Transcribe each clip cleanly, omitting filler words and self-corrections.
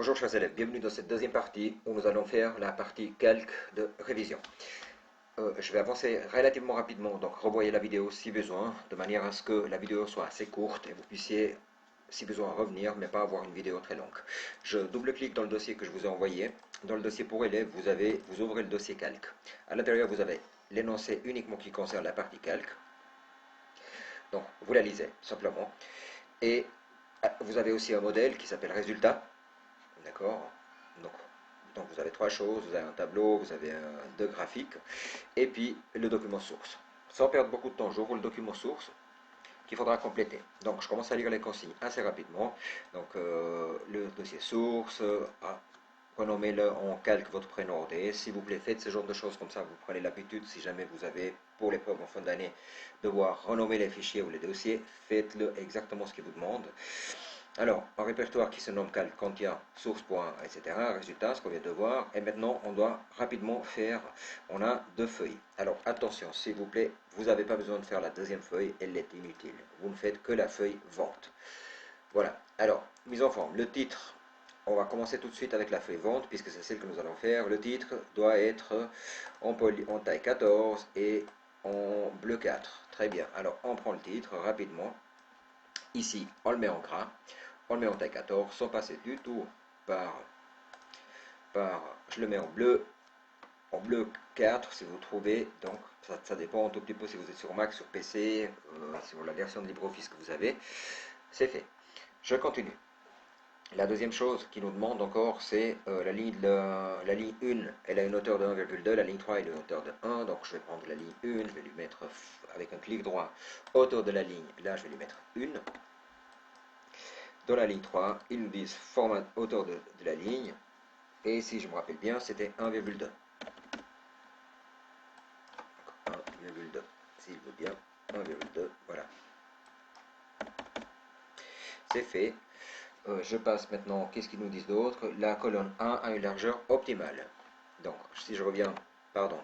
Bonjour chers élèves, bienvenue dans cette deuxième partie où nous allons faire la partie calque de révision. Je vais avancer relativement rapidement, donc revoyez la vidéo si besoin, de manière à ce que la vidéo soit assez courte et vous puissiez, si besoin, revenir, mais pas avoir une vidéo très longue. Je double-clique dans le dossier que je vous ai envoyé. Dans le dossier pour élèves, vous ouvrez le dossier calque. À l'intérieur, vous avez l'énoncé uniquement qui concerne la partie calque. Donc, vous la lisez simplement. Et vous avez aussi un modèle qui s'appelle résultat. D'accord. donc, donc vous avez trois choses, vous avez un tableau, vous avez deux graphiques, et puis le document source. Sans perdre beaucoup de temps, j'ouvre le document source qu'il faudra compléter. Donc je commence à lire les consignes assez rapidement. Donc le dossier source, renommez-le en calque votre prénom ODS. S'il vous plaît, faites ce genre de choses comme ça, vous prenez l'habitude, si jamais vous avez pour l'épreuve en fin d'année devoir renommer les fichiers ou les dossiers, faites-le exactement ce qu'il vous demande. Alors, un répertoire qui se nomme calque contient source, point, etc. Résultat, ce qu'on vient de voir. Et maintenant, on doit rapidement faire, on a deux feuilles. Alors, attention, s'il vous plaît, vous n'avez pas besoin de faire la deuxième feuille, elle est inutile. Vous ne faites que la feuille vente. Voilà. Alors, mise en forme, le titre, on va commencer tout de suite avec la feuille vente, puisque c'est celle que nous allons faire. Le titre doit être en taille 14 et en bleu 4. Très bien. Alors, on prend le titre rapidement. Ici, on le met en gras, on le met en taille 14, sans passer du tout par, je le mets en bleu 4 si vous trouvez, donc ça dépend un tout petit peu si vous êtes sur Mac, sur PC, sur la version de LibreOffice que vous avez, c'est fait. Je continue. La deuxième chose qui nous demande encore, c'est la ligne 1, elle a une hauteur de 1,2, la ligne 3 elle a une hauteur de 1, donc je vais prendre la ligne 1, je vais lui mettre avec un clic droit, hauteur de la ligne, là je vais lui mettre 1. Dans la ligne 3, ils nous disent format hauteur de la ligne, et si je me rappelle bien, c'était 1,2. 1,2, s'il veut bien, 1,2, voilà. C'est fait. Je passe maintenant, qu'est-ce qu'ils nous disent d'autre? La colonne 1 a une largeur optimale. Donc, si je reviens, pardon,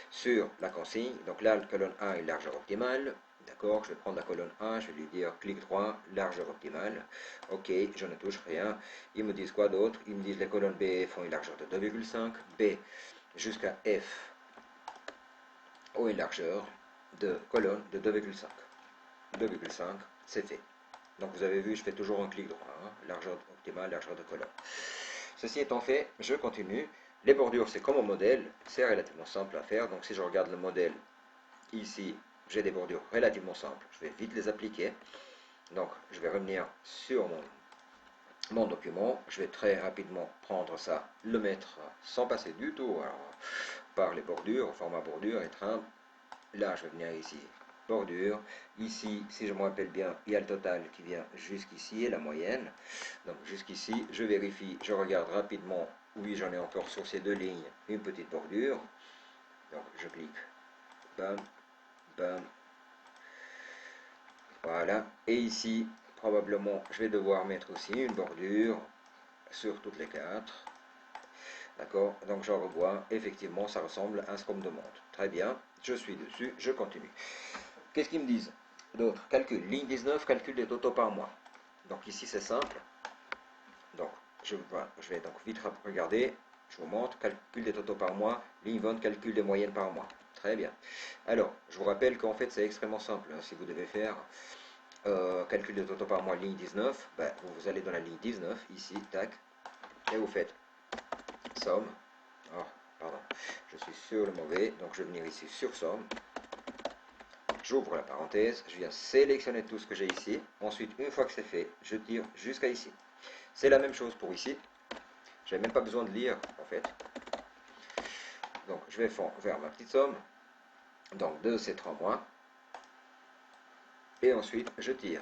sur la consigne, donc là, la colonne 1 a une largeur optimale. D'accord, je vais prendre la colonne 1, je vais lui dire clic droit, largeur optimale. Ok, je ne touche rien. Ils me disent quoi d'autre? Ils me disent les colonnes B et F ont une largeur de 2,5, B jusqu'à F ont une largeur de colonne de 2,5. 2,5, c'est fait. Donc vous avez vu, je fais toujours un clic droit, hein, largeur optimale, largeur de colonne. Ceci étant fait, je continue. Les bordures, c'est comme au modèle, c'est relativement simple à faire. Donc si je regarde le modèle, ici, j'ai des bordures relativement simples. Je vais vite les appliquer. Donc je vais revenir sur mon document. Je vais très rapidement prendre ça, le mettre sans passer du tout par les bordures, format bordure, étreinte. Là, je vais venir ici, bordure. Ici, si je me rappelle bien, il y a le total qui vient jusqu'ici et la moyenne. Donc jusqu'ici, je vérifie, je regarde rapidement. Oui, j'en ai encore sur ces deux lignes une petite bordure. Donc je clique, bam, bam. Voilà. Et ici, probablement, je vais devoir mettre aussi une bordure sur toutes les quatre. D'accord. Donc j'en revois. Effectivement, ça ressemble à ce qu'on me demande. Très bien. Je suis dessus. Je continue. Qu'est-ce qu'ils me disent d'autre? Calcul. Ligne 19, calcul des totaux par mois. Donc ici, c'est simple. Donc, je vais donc vite regarder. Je vous montre. Calcul des totaux par mois. Ligne 20, calcul des moyennes par mois. Très bien. Alors, je vous rappelle qu'en fait, c'est extrêmement simple. Hein, si vous devez faire calcul des totaux par mois, ligne 19, ben, vous allez dans la ligne 19, ici, tac, et vous faites somme. Oh, pardon, je suis sur le mauvais. Donc, je vais venir ici sur somme. J'ouvre la parenthèse, je viens sélectionner tout ce que j'ai ici. Ensuite, une fois que c'est fait, je tire jusqu'à ici. C'est la même chose pour ici. Je n'ai même pas besoin de lire, en fait. Donc, je vais faire ma petite somme. Donc, 2, c'est 3 mois. Et ensuite, je tire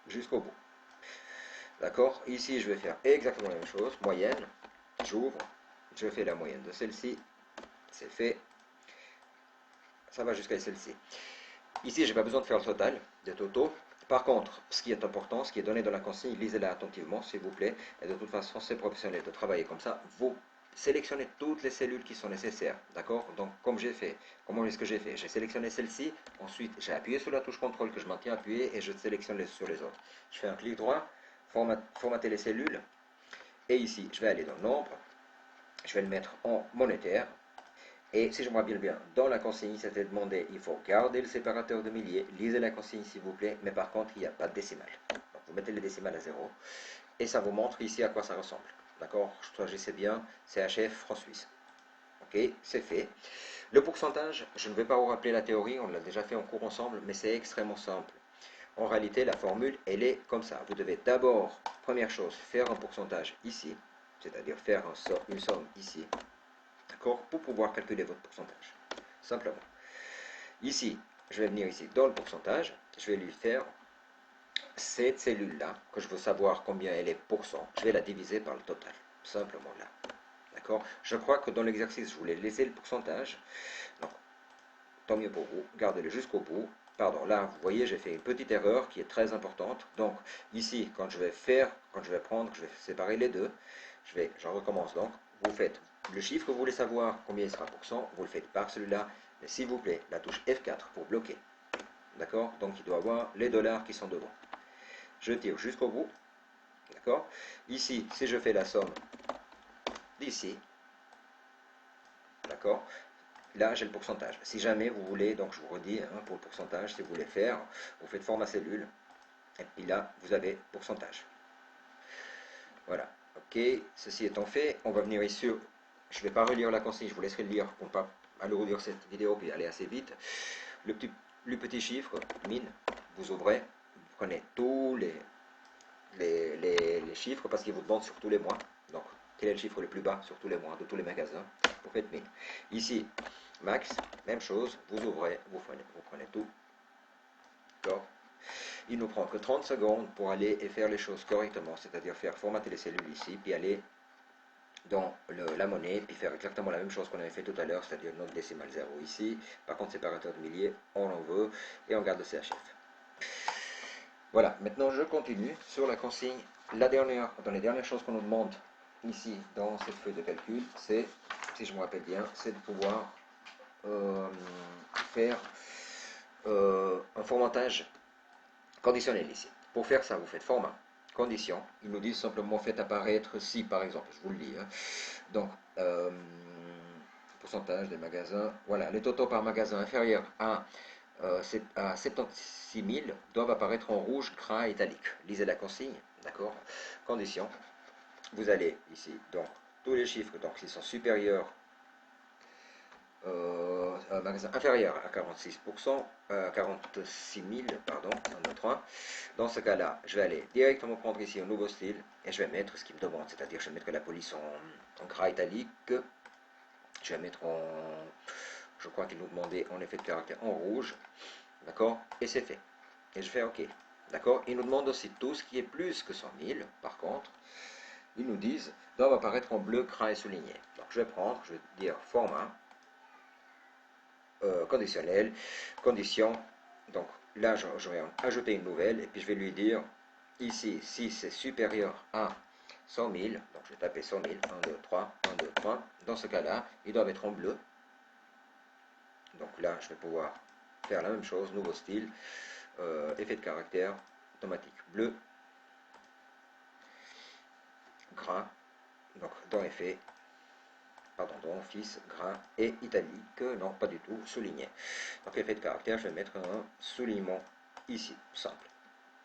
jusqu'au bout. D'accord? Ici, je vais faire exactement la même chose. Moyenne. J'ouvre. Je fais la moyenne de celle-ci. C'est fait. Ça va jusqu'à celle-ci. Ici, je n'ai pas besoin de faire le total des totaux. Par contre, ce qui est important, ce qui est donné dans la consigne, lisez-la attentivement, s'il vous plaît. Et de toute façon, c'est professionnel de travailler comme ça. Vous sélectionnez toutes les cellules qui sont nécessaires. D'accord? Donc, comme j'ai fait, comment est-ce que j'ai fait? J'ai sélectionné celle-ci. Ensuite, j'ai appuyé sur la touche contrôle que je maintiens appuyée et je sélectionne sur les autres. Je fais un clic droit, formater les cellules. Et ici, je vais aller dans le nombre, je vais le mettre en monétaire. Et si je me rappelle bien, dans la consigne, c'était demandé, il faut garder le séparateur de milliers, lisez la consigne s'il vous plaît, mais par contre, il n'y a pas de décimale. Donc, vous mettez les décimales à 0, et ça vous montre ici à quoi ça ressemble. D'accord? Choisissez bien CHF francs suisses. Ok, c'est fait. Le pourcentage, je ne vais pas vous rappeler la théorie, on l'a déjà fait en cours ensemble, mais c'est extrêmement simple. En réalité, la formule, elle est comme ça. Vous devez d'abord, première chose, faire un pourcentage ici, c'est-à-dire faire une somme ici, d'accord, pour pouvoir calculer votre pourcentage. Simplement. Ici, je vais venir ici dans le pourcentage, je vais lui faire cette cellule-là, que je veux savoir combien elle est pourcent, je vais la diviser par le total. Simplement là. D'accord? Je crois que dans l'exercice, je voulais laisser le pourcentage. Donc, tant mieux pour vous. Gardez-le jusqu'au bout. Pardon, là, vous voyez, j'ai fait une petite erreur qui est très importante. Donc, ici, quand je vais prendre, je vais séparer les deux, j'en recommence donc. Vous faites le chiffre que vous voulez savoir, combien il sera pourcent, vous le faites par celui-là. Mais s'il vous plaît, la touche F4 pour bloquer. D'accord? Donc, il doit avoir les dollars qui sont devant. Je tire jusqu'au bout. D'accord? Ici, si je fais la somme d'ici, d'accord? Là, j'ai le pourcentage. Si jamais vous voulez, donc je vous redis, hein, pour le pourcentage, si vous voulez faire, vous faites format cellule, et puis là, vous avez pourcentage. Voilà. Ok, ceci étant fait, on va venir ici. Je ne vais pas relire la consigne, je vous laisserai le lire pour ne pas alourdir cette vidéo puis aller assez vite. Le petit chiffre, mine, vous ouvrez, vous prenez tous les chiffres parce qu'ils vous demandent sur tous les mois. Donc, quel est le chiffre le plus bas sur tous les mois de tous les magasins? Vous faites mine. Ici, max, même chose, vous ouvrez, vous prenez tout. D'accord? Il nous prend que 30 secondes pour aller et faire les choses correctement, c'est-à-dire faire formater les cellules ici, puis aller dans la monnaie, puis faire exactement la même chose qu'on avait fait tout à l'heure, c'est-à-dire notre décimale 0 ici. Par contre, séparateur de milliers, on en veut, et on garde le CHF. Voilà, maintenant je continue sur la consigne. Dans les dernières choses qu'on nous demande ici dans cette feuille de calcul, c'est, si je me rappelle bien, c'est de pouvoir faire un formatage conditionnel ici. Pour faire ça, vous faites format, condition. Ils nous disent simplement faites apparaître si, par exemple, je vous le lis. Hein. Donc, pourcentage des magasins. Voilà, les totaux par magasin inférieurs à 76 000 doivent apparaître en rouge, gras, italique. Lisez la consigne, d'accord? Condition. Vous allez ici, donc, tous les chiffres, donc, s'ils sont supérieurs un magasin inférieur à 46%, 46 000, pardon, 1, Dans ce cas-là, je vais aller directement prendre ici un nouveau style et je vais mettre ce qu'il me demande, c'est-à-dire je vais mettre la police en gras italique, je vais mettre je crois qu'il nous demandait en effet de caractère en rouge, d'accord, et c'est fait. Et je fais OK, d'accord. Il nous demande aussi tout ce qui est plus que 100 000, par contre, ils nous disent, doivent apparaître en bleu, gras et souligné. Donc je vais prendre, je vais dire format, conditionnel, condition, donc là je vais ajouter une nouvelle et puis je vais lui dire ici si c'est supérieur à 100 000, donc je vais taper 100 000, 1, 2, 3, 1, 2, 3, dans ce cas là ils doivent être en bleu, donc là je vais pouvoir faire la même chose, nouveau style, effet de caractère automatique bleu, gras, donc dans effet, pardon, dans office, gras et italique, non pas du tout, souligné. Donc effet de caractère, je vais mettre un soulignement ici, simple.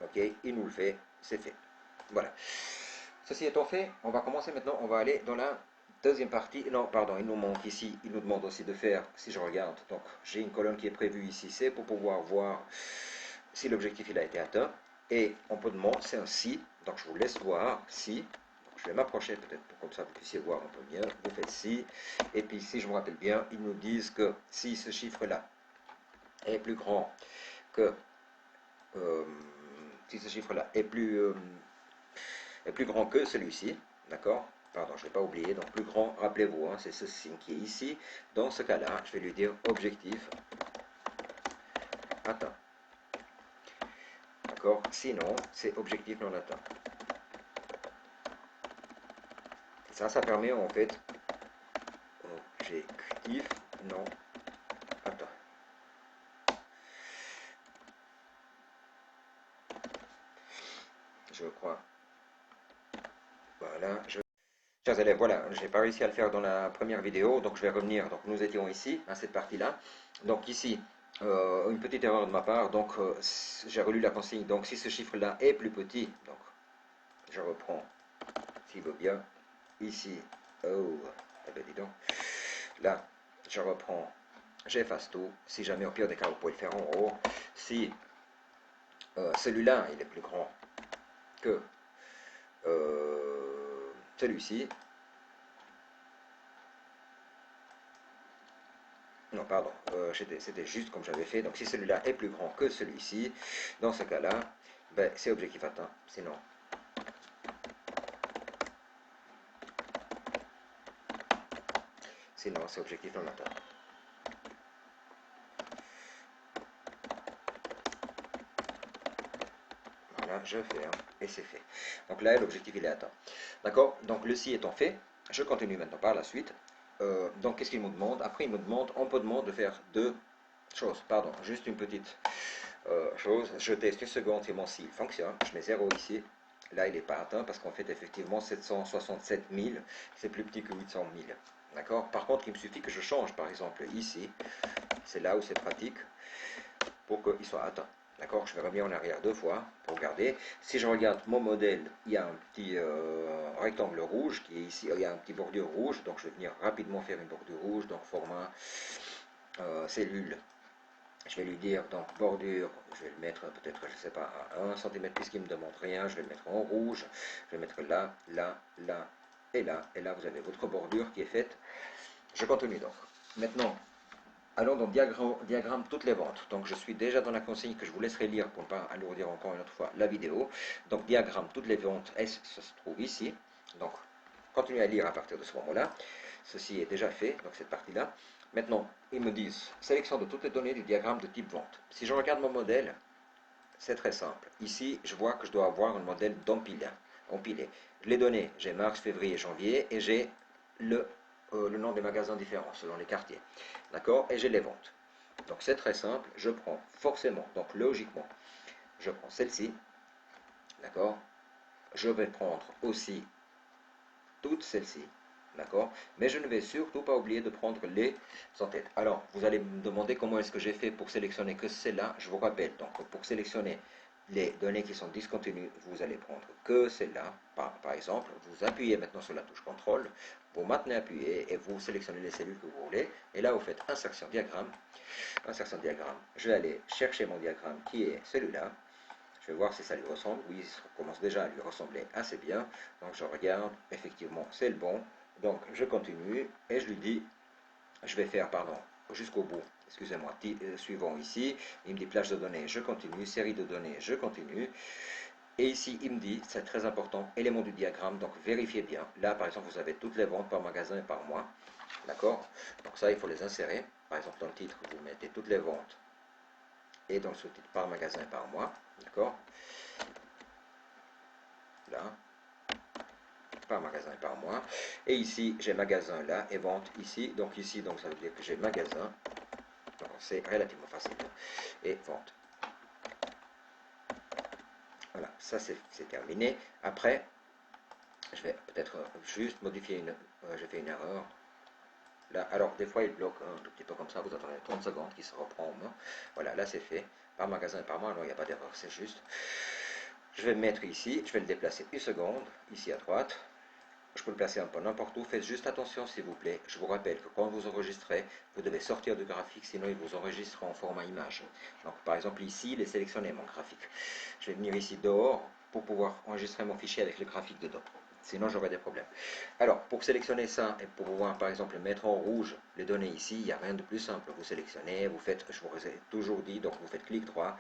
Ok, il nous le fait, c'est fait. Voilà. Ceci étant fait, on va commencer maintenant, on va aller dans la deuxième partie. Non, pardon, il nous manque ici, il nous demande aussi de faire, si je regarde, donc j'ai une colonne qui est prévue ici, c'est pour pouvoir voir si l'objectif il a été atteint. Et on peut demander, c'est un si, donc je vous laisse voir si. Je vais m'approcher peut-être pour comme ça vous puissiez voir un peu bien. Vous faites si, et puis si je me rappelle bien, ils nous disent que si ce chiffre-là est plus grand que si ce chiffre-là est plus grand que celui-ci, d'accord? Pardon, je ne l'ai pas oublié, donc plus grand, rappelez-vous, hein, c'est ce signe qui est ici. Dans ce cas-là, je vais lui dire objectif atteint. D'accord? Sinon, c'est objectif non atteint. Ça permet en fait objectif non atteint. Je crois. Voilà, Chers élèves, voilà, je n'ai pas réussi à le faire dans la première vidéo, donc je vais revenir. Donc nous étions ici, à cette partie-là. Donc ici, une petite erreur de ma part, donc j'ai relu la consigne. Donc si ce chiffre-là est plus petit, donc je reprends, s'il veut bien, ici, oh, eh ben dis donc, là, je reprends, j'efface tout. Si jamais au pire des cas, vous pouvez le faire en haut. Si celui-là, il est plus grand que celui-ci, non, pardon, c'était juste comme j'avais fait. Donc si celui-là est plus grand que celui-ci, dans ce cas-là, ben, c'est objectif atteint. Sinon c'est objectif non atteint. Voilà, je ferme et c'est fait. Donc là, l'objectif il est atteint. D'accord. Donc le si étant fait, je continue maintenant par la suite. Donc qu'est-ce qu'il me demande? Après, il me demande, on peut demander de faire deux choses. Pardon, juste une petite chose. Je teste une seconde si mon si fonctionne. Je mets 0 ici. Là, il n'est pas atteint parce qu'en fait, effectivement, 767 000, c'est plus petit que 800 000. D'accord. Par contre, il me suffit que je change, par exemple, ici. C'est là où c'est pratique pour qu'il soit atteint. D'accord. Je vais revenir en arrière deux fois pour regarder. Si je regarde mon modèle, il y a un petit rectangle rouge qui est ici. Il y a un petit bordure rouge. Donc, je vais venir rapidement faire une bordure rouge. Donc, format cellule. Je vais lui dire, donc bordure, je vais le mettre peut-être, je ne sais pas, à 1 cm puisqu'il ne me demande rien, je vais le mettre en rouge, je vais mettre là, là, là, et là vous avez votre bordure qui est faite. Je continue donc. Maintenant, allons dans diagramme toutes les ventes. Donc je suis déjà dans la consigne que je vous laisserai lire pour ne pas alourdir encore une autre fois la vidéo. Donc diagramme toutes les ventes, S, ça se trouve ici. Donc continuez à lire à partir de ce moment-là. Ceci est déjà fait, donc cette partie-là. Maintenant, ils me disent, sélection de toutes les données du diagramme de type vente. Si je regarde mon modèle, c'est très simple. Ici, je vois que je dois avoir un modèle empilé. Les données, j'ai mars, février, janvier, et j'ai le nom des magasins différents selon les quartiers. D'accord. Et j'ai les ventes. Donc c'est très simple, je prends forcément, donc logiquement, je prends celle-ci. D'accord. Je vais prendre aussi toutes celles-ci. D'accord. Mais je ne vais surtout pas oublier de prendre les en tête. Alors, vous allez me demander comment est-ce que j'ai fait pour sélectionner que celle-là. Je vous rappelle, donc pour sélectionner les données qui sont discontinues, vous allez prendre que celle-là. Par exemple, vous appuyez maintenant sur la touche contrôle, vous maintenez appuyé et vous sélectionnez les cellules que vous voulez. Et là, vous faites insertion diagramme. Insertion diagramme. Je vais aller chercher mon diagramme qui est celui-là. Je vais voir si ça lui ressemble. Oui, ça commence déjà à lui ressembler assez bien. Donc je regarde, effectivement, c'est le bon. Donc je continue et je lui dis, je vais faire, pardon, jusqu'au bout. Excusez-moi, suivant ici. Il me dit plage de données, je continue. Série de données, je continue. Et ici, il me dit, c'est très important, élément du diagramme, donc vérifiez bien. Là, par exemple, vous avez toutes les ventes par magasin et par mois. D'accord. Donc ça, il faut les insérer. Par exemple, dans le titre, vous mettez toutes les ventes et dans le sous-titre par magasin et par mois. D'accord. Là, par magasin et par mois. Et ici, j'ai magasin là et vente ici. Donc ici, donc ça veut dire que j'ai magasin. C'est relativement facile. Et vente. Voilà, ça c'est terminé. Après, je vais peut-être juste modifier j'ai fait une erreur. Là, alors des fois il bloque un tout petit peu comme ça, vous attendez 30 secondes qu'il se reprend en main. Voilà, là c'est fait. Par magasin et par mois, non, il n'y a pas d'erreur, c'est juste. Je vais le mettre ici, je vais le déplacer une seconde, ici à droite. Je peux le placer un peu n'importe où. Faites juste attention s'il vous plaît. Je vous rappelle que quand vous enregistrez, vous devez sortir du graphique, sinon il vous enregistre en format image. Donc par exemple ici, il est sélectionné mon graphique. Je vais venir ici dehors pour pouvoir enregistrer mon fichier avec le graphique dedans. Sinon j'aurai des problèmes. Alors pour sélectionner ça et pour pouvoir par exemple mettre en rouge les données ici, il n'y a rien de plus simple. Vous sélectionnez, vous faites, je vous ai toujours dit, donc vous faites clic droit,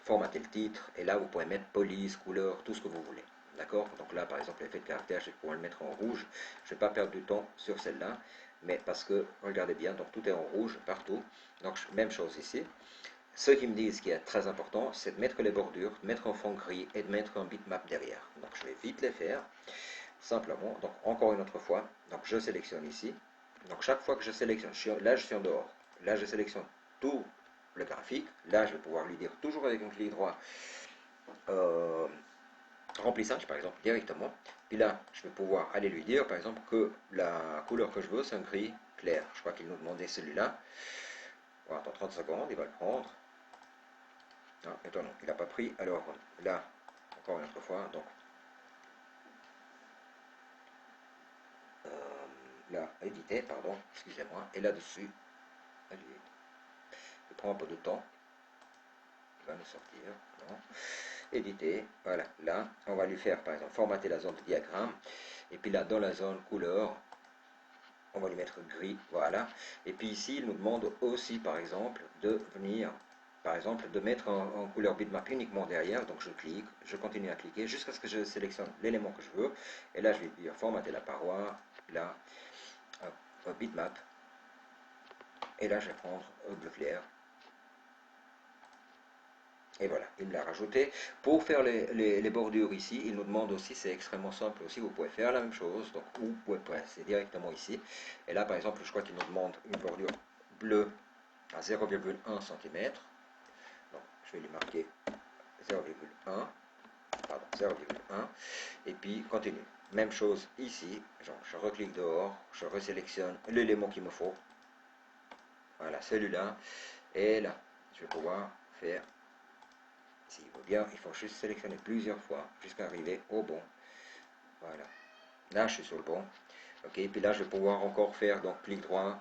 formatez le titre et là vous pouvez mettre police, couleur, tout ce que vous voulez. D'accord. Donc là, par exemple, l'effet de caractère, je vais pouvoir le mettre en rouge. Je ne vais pas perdre du temps sur celle-là, mais parce que, regardez bien, donc tout est en rouge partout. Donc, même chose ici. Ce qu'ils me disent qui est très important, c'est de mettre les bordures, de mettre un fond gris et de mettre un bitmap derrière. Donc, je vais vite les faire, simplement. Donc, encore une autre fois, donc je sélectionne ici. Donc, chaque fois que je sélectionne, là, je suis en dehors. Là, je sélectionne tout le graphique. Là, je vais pouvoir lui dire toujours avec un clic droit. Remplissage par exemple directement, Puis là, je vais pouvoir aller lui dire, par exemple, que la couleur que je veux, c'est un gris clair. Je crois qu'il nous demandait celui-là. Bon, attends 30 secondes, il va le prendre. Ah, étonnant, il n'a pas pris. Alors là, encore une autre fois, donc là, éditer, pardon, excusez-moi, et là-dessus, allez, il prend un peu de temps, il va nous sortir, non, éditer, voilà, là, on va lui faire, par exemple, formater la zone de diagramme, et puis là, dans la zone couleur, on va lui mettre gris, voilà, et puis ici, il nous demande aussi, par exemple, de venir, par exemple, de mettre en couleur bitmap uniquement derrière, donc je clique, je continue à cliquer, jusqu'à ce que je sélectionne l'élément que je veux, et là, je vais dire formater la paroi, là, bitmap, et là je vais prendre bleu clair, et voilà, il me l'a rajouté. Pour faire les bordures ici, il nous demande aussi, c'est extrêmement simple aussi, vous pouvez faire la même chose, donc vous pouvez presser directement ici, et là par exemple je crois qu'il nous demande une bordure bleue à 0,1 cm, donc je vais lui marquer 0,1, pardon, 0,1, et puis continue. Même chose ici, genre, je reclique dehors, je resélectionne l'élément qu'il me faut, voilà, celui-là, et là, je vais pouvoir faire, s'il veut bien, il faut juste sélectionner plusieurs fois jusqu'à arriver au bon. Voilà, là je suis sur le bon. Ok, puis là je vais pouvoir encore faire, donc clic droit,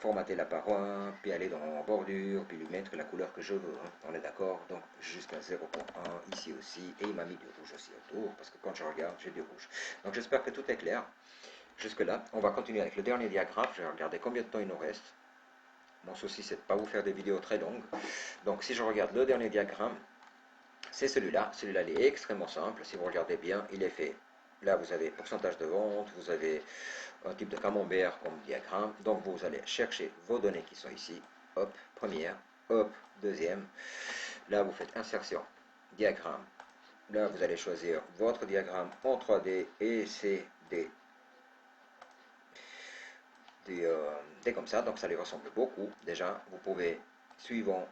formater la paroi, puis aller dans bordure, puis lui mettre la couleur que je veux, hein. On est d'accord, donc jusqu'à 0,1 ici aussi, et il m'a mis du rouge aussi autour, parce que quand je regarde, j'ai du rouge. Donc j'espère que tout est clair. Jusque là, on va continuer avec le dernier diagramme, je vais regarder combien de temps il nous reste. Mon souci, c'est de ne pas vous faire des vidéos très longues. Donc, si je regarde le dernier diagramme, c'est celui-là. Celui-là, il est extrêmement simple. Si vous regardez bien, il est fait. Là, vous avez pourcentage de vente, vous avez un type de camembert comme diagramme. Donc, vous allez chercher vos données qui sont ici. Hop, première. Hop, deuxième. Là, vous faites insertion, diagramme. Là, vous allez choisir votre diagramme en 3D et c'est des comme ça, donc ça les ressemble beaucoup. Déjà, vous pouvez, suivant,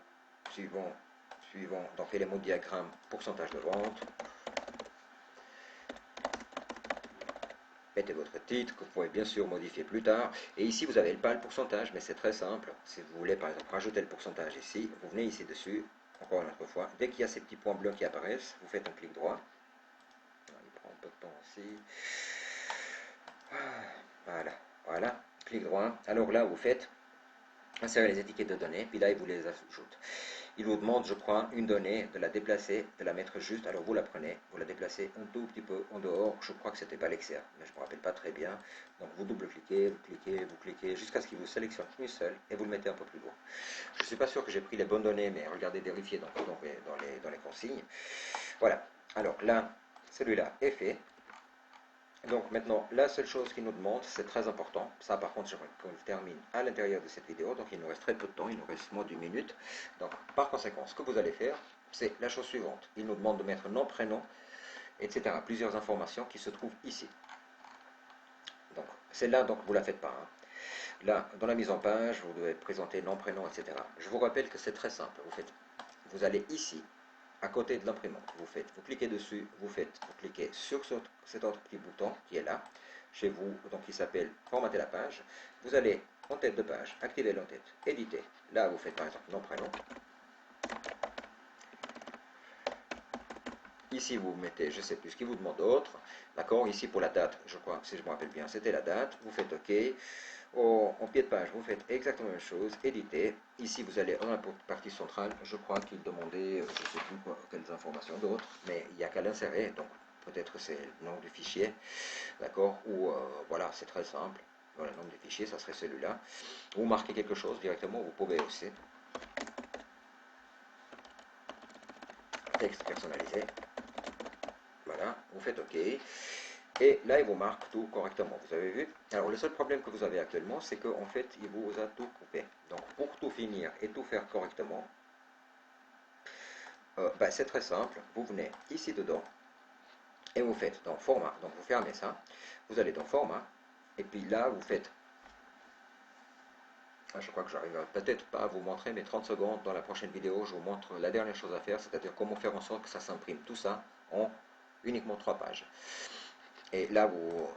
donc élément de diagramme, pourcentage de vente, mettez votre titre, que vous pouvez bien sûr modifier plus tard. Et ici, vous n'avez pas le pourcentage, mais c'est très simple. Si vous voulez, par exemple, rajouter le pourcentage ici, vous venez ici dessus, encore une autre fois. Dès qu'il y a ces petits points bleus qui apparaissent, vous faites un clic droit. Il prend un peu de temps aussi. Voilà, voilà, clic droit. Alors là, vous faites insérer les étiquettes de données, puis là, il vous les ajoute. Il vous demande, je crois, une donnée, de la déplacer, de la mettre juste. Alors vous la prenez, vous la déplacez un tout petit peu en dehors. Je crois que c'était pas l'exer, mais je ne me rappelle pas très bien. Donc vous double-cliquez, vous cliquez, jusqu'à ce qu'il vous sélectionne une seule et vous le mettez un peu plus loin. Je ne suis pas sûr que j'ai pris les bonnes données, mais regardez, vérifiez dans les consignes. Voilà. Alors là, celui-là est fait. Donc maintenant, la seule chose qu'il nous demande, c'est très important. Ça, par contre, j'aimerais qu'on le termine à l'intérieur de cette vidéo. Donc il nous reste très peu de temps, il nous reste moins d'une minute. Donc par conséquent, ce que vous allez faire, c'est la chose suivante. Il nous demande de mettre nom, prénom, etc. Plusieurs informations qui se trouvent ici. Donc celle-là, donc vous ne la faites pas, hein. Là, dans la mise en page, vous devez présenter nom, prénom, etc. Je vous rappelle que c'est très simple. Vous allez ici, à côté de l'imprimante, vous cliquez dessus, vous cliquez sur cet autre petit bouton qui est là, chez vous, donc qui s'appelle formater la page. Vous allez en tête de page, activer l'en-tête, éditer. Là, vous faites par exemple nom, prénom. Ici, vous mettez, je ne sais plus ce qu'il vous demande d'autre. D'accord. Ici, pour la date, je crois, si je me rappelle bien, c'était la date. Vous faites OK. En pied de page, vous faites exactement la même chose. Éditer. Ici, vous allez dans la partie centrale. Je crois qu'il demandait, je ne sais plus quelles informations d'autres, mais il n'y a qu'à l'insérer. Donc, peut-être c'est le nom du fichier. D'accord. Ou voilà, c'est très simple. Voilà, le nom du fichier, ça serait celui-là. Vous marquez quelque chose directement, vous pouvez aussi. Texte personnalisé. Voilà, vous faites OK. Et là, il vous marque tout correctement. Vous avez vu? Alors, le seul problème que vous avez actuellement, c'est qu'en fait, il vous a tout coupé. Donc, pour tout finir et tout faire correctement, c'est très simple. Vous venez ici dedans et vous faites dans Format. Donc, vous fermez ça. Vous allez dans Format. Et puis là, vous faites... Je crois que j'arriverai peut-être pas à vous montrer, mais 30 secondes dans la prochaine vidéo, je vous montre la dernière chose à faire, c'est-à-dire comment faire en sorte que ça s'imprime tout ça en uniquement 3 pages. Et là, vous,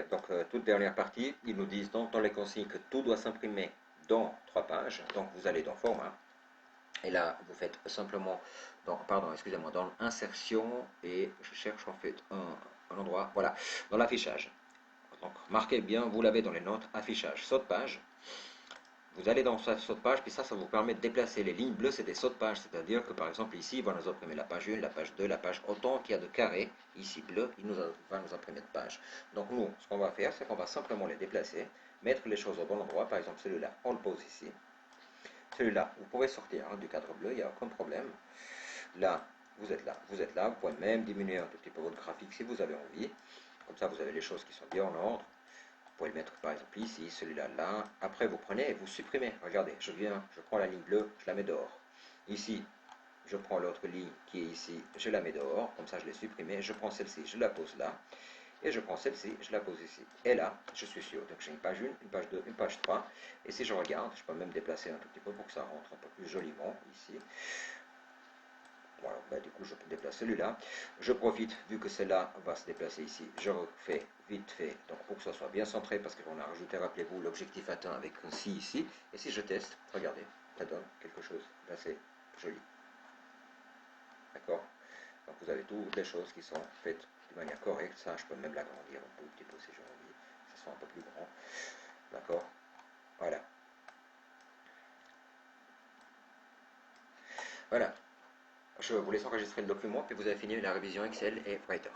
donc toute dernière partie, ils nous disent donc dans les consignes que tout doit s'imprimer dans 3 pages. Donc vous allez dans Format. Et là, vous faites simplement, pardon, excusez-moi, dans insertion, et je cherche en fait un endroit, voilà, dans l'affichage. Donc marquez bien, vous l'avez dans les notes, affichage, saut de page. Vous allez dans ce saut de page, puis ça vous permet de déplacer les lignes bleues, c'est des sauts de page, c'est-à-dire que par exemple ici, il va nous imprimer la page 1, la page 2, la page, autant qu'il y a de carrés, ici bleu, va nous imprimer de pages. Donc nous, ce qu'on va faire, c'est qu'on va simplement les déplacer, mettre les choses au bon endroit, par exemple celui-là, on le pose ici. Celui-là, vous pouvez sortir du cadre bleu, il n'y a aucun problème. Là, vous êtes là, vous êtes là, vous pouvez même diminuer un tout petit peu votre graphique si vous avez envie. Comme ça, vous avez les choses qui sont bien en ordre. Vous pouvez le mettre par exemple ici, celui-là là. Après, vous prenez et vous supprimez. Regardez, je prends la ligne bleue, je la mets dehors. Ici, je prends l'autre ligne qui est ici, je la mets dehors. Comme ça, je l'ai supprimée. Je prends celle-ci, je la pose là. Et je prends celle-ci, je la pose ici. Et là, je suis sûr. Donc j'ai une page 1, une page 2, une page 3. Et si je regarde, je peux même déplacer un tout petit peu pour que ça rentre un peu plus joliment ici. Voilà, bah, du coup je peux déplacer celui-là. Je profite, vu que celle-là va se déplacer ici, je refais vite fait, donc pour que ça soit bien centré, parce qu'on a rajouté, rappelez-vous, l'objectif atteint avec un si ici. Et si je teste, regardez, ça donne quelque chose d'assez joli. D'accord. Donc vous avez toutes les choses qui sont faites de manière correcte. Ça, je peux même l'agrandir un tout petit peu si j'ai envie, que ça soit un peu plus grand. D'accord. Voilà. Voilà. Je vous laisse enregistrer le document, puis vous avez fini la révision Excel et Writer.